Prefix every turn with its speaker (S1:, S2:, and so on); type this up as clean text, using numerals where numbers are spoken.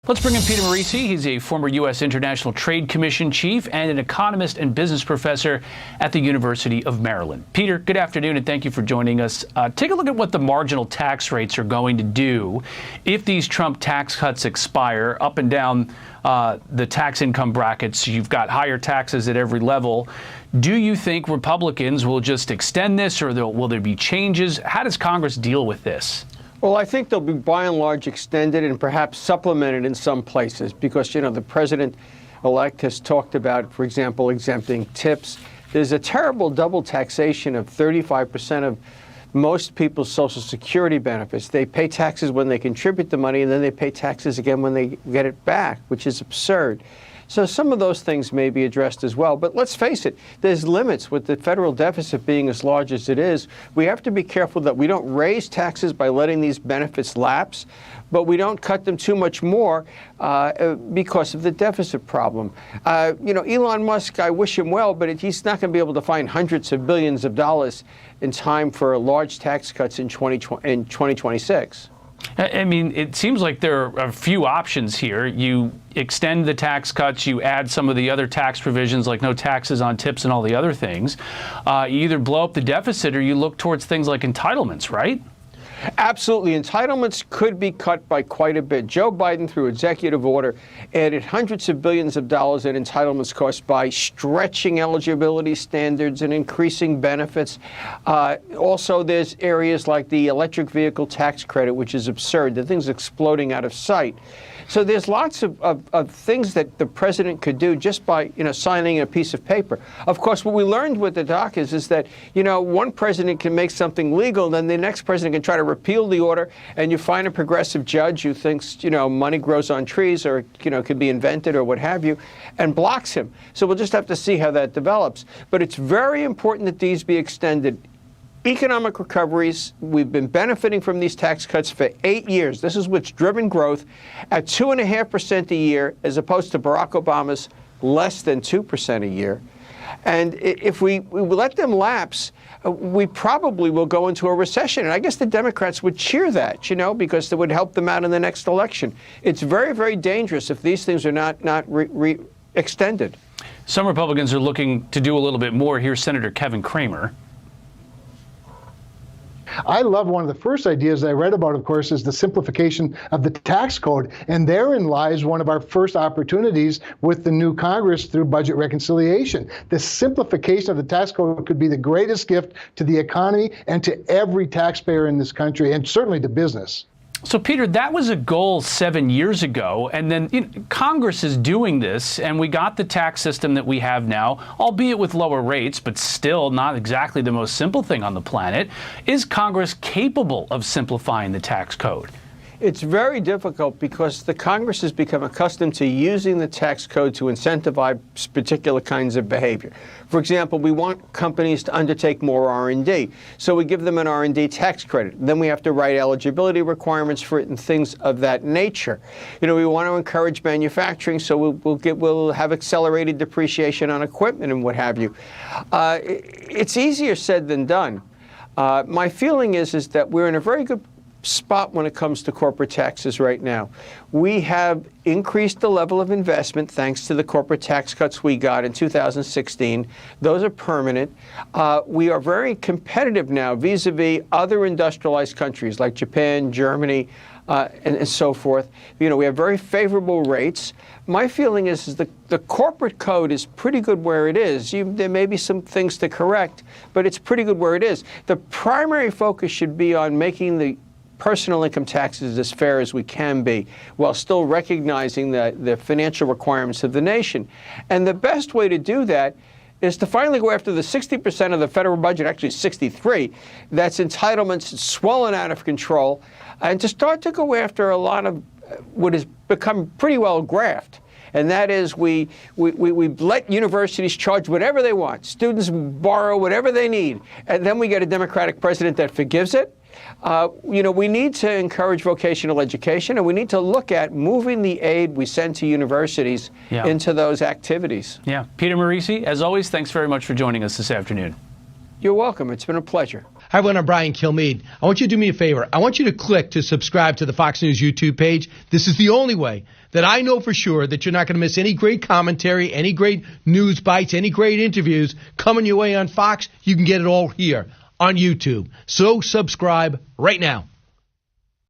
S1: Let's bring in Peter Morici. He's a former U.S. International Trade Commission chief and an economist and business professor at the University of Maryland. Peter, good afternoon, and thank you for joining us. Take a look at what the marginal tax rates are going to do if these Trump tax cuts expire. Up and down the tax income brackets, you've got higher taxes at every level. Do you think Republicans will just extend this, or will there be changes? How does Congress deal with this?
S2: Well, I think they'll be by and large extended and perhaps supplemented in some places because, the president-elect has talked about, for example, exempting tips. There's a terrible double taxation of 35% of most people's Social Security benefits. They pay taxes when they contribute the money, and then they pay taxes again when they get it back, which is absurd. So some of those things may be addressed as well. But let's face it, there's limits with the federal deficit being as large as it is. We have to be careful that we don't raise taxes by letting these benefits lapse, but we don't cut them too much more because of the deficit problem. Elon Musk, I wish him well, but he's not going to be able to find hundreds of billions of dollars in time for large tax cuts in 2026.
S1: I mean, it seems like there are a few options here. You extend the tax cuts, you add some of the other tax provisions like no taxes on tips and all the other things. You either blow up the deficit or you look towards things like entitlements, right?
S2: Absolutely. Entitlements could be cut by quite a bit. Joe Biden, through executive order, added hundreds of billions of dollars in entitlements costs by stretching eligibility standards and increasing benefits. Also, there's areas like the electric vehicle tax credit, which is absurd. The thing's exploding out of sight. So there's lots of things that the president could do just by, signing a piece of paper. Of course, what we learned with the doc is that, one president can make something legal, then the next president can try to repeal the order, and you find a progressive judge who thinks, money grows on trees or, could be invented or what have you, and blocks him. So we'll just have to see how that develops. But it's very important that these be extended. Economic recoveries, we've been benefiting from these tax cuts for 8 years. This is what's driven growth at 2.5% a year, as opposed to Barack Obama's less than 2% a year. And if we let them lapse, we probably will go into a recession. And I guess the Democrats would cheer that, because it would help them out in the next election. It's very, very dangerous if these things are not extended.
S1: Some Republicans are looking to do a little bit more. Here's Senator Kevin Cramer.
S3: I love one of the first ideas I read about, of course, is the simplification of the tax code. And therein lies one of our first opportunities with the new Congress through budget reconciliation. The simplification of the tax code could be the greatest gift to the economy and to every taxpayer in this country, and certainly to business.
S1: So, Peter, that was a goal 7 years ago, and then Congress is doing this, and we got the tax system that we have now, albeit with lower rates, but still not exactly the most simple thing on the planet. Is Congress capable of simplifying the tax code?
S2: It's very difficult because the Congress has become accustomed to using the tax code to incentivize particular kinds of behavior. For example, we want companies to undertake more R&D, so we give them an R&D tax credit. Then we have to write eligibility requirements for it and things of that nature. We want to encourage manufacturing, so we'll have accelerated depreciation on equipment and what have you. It's easier said than done. My feeling is that we're in a very good spot when it comes to corporate taxes right now. We have increased the level of investment thanks to the corporate tax cuts we got in 2016. Those are permanent. We are very competitive now vis-a-vis other industrialized countries like Japan, Germany, and so forth. We have very favorable rates. My feeling is the corporate code is pretty good where it is. There may be some things to correct, but it's pretty good where it is. The primary focus should be on making the personal income taxes as fair as we can be, while still recognizing the financial requirements of the nation. And the best way to do that is to finally go after the 60% of the federal budget, actually 63, that's entitlements swollen out of control, and to start to go after a lot of what has become pretty well graft. And that is we let universities charge whatever they want. Students borrow whatever they need. And then we get a Democratic president that forgives it. We need to encourage vocational education, and we need to look at moving the aid we send to universities into those activities.
S1: Yeah. Peter Morici, as always, thanks very much for joining us this afternoon.
S2: You're welcome. It's been a pleasure.
S4: Hi, everyone. I'm Brian Kilmeade. I want you to do me a favor. I want you to click to subscribe to the Fox News YouTube page. This is the only way that I know for sure that you're not going to miss any great commentary, any great news bites, any great interviews coming your way on Fox. You can get it all here on YouTube. So subscribe right now.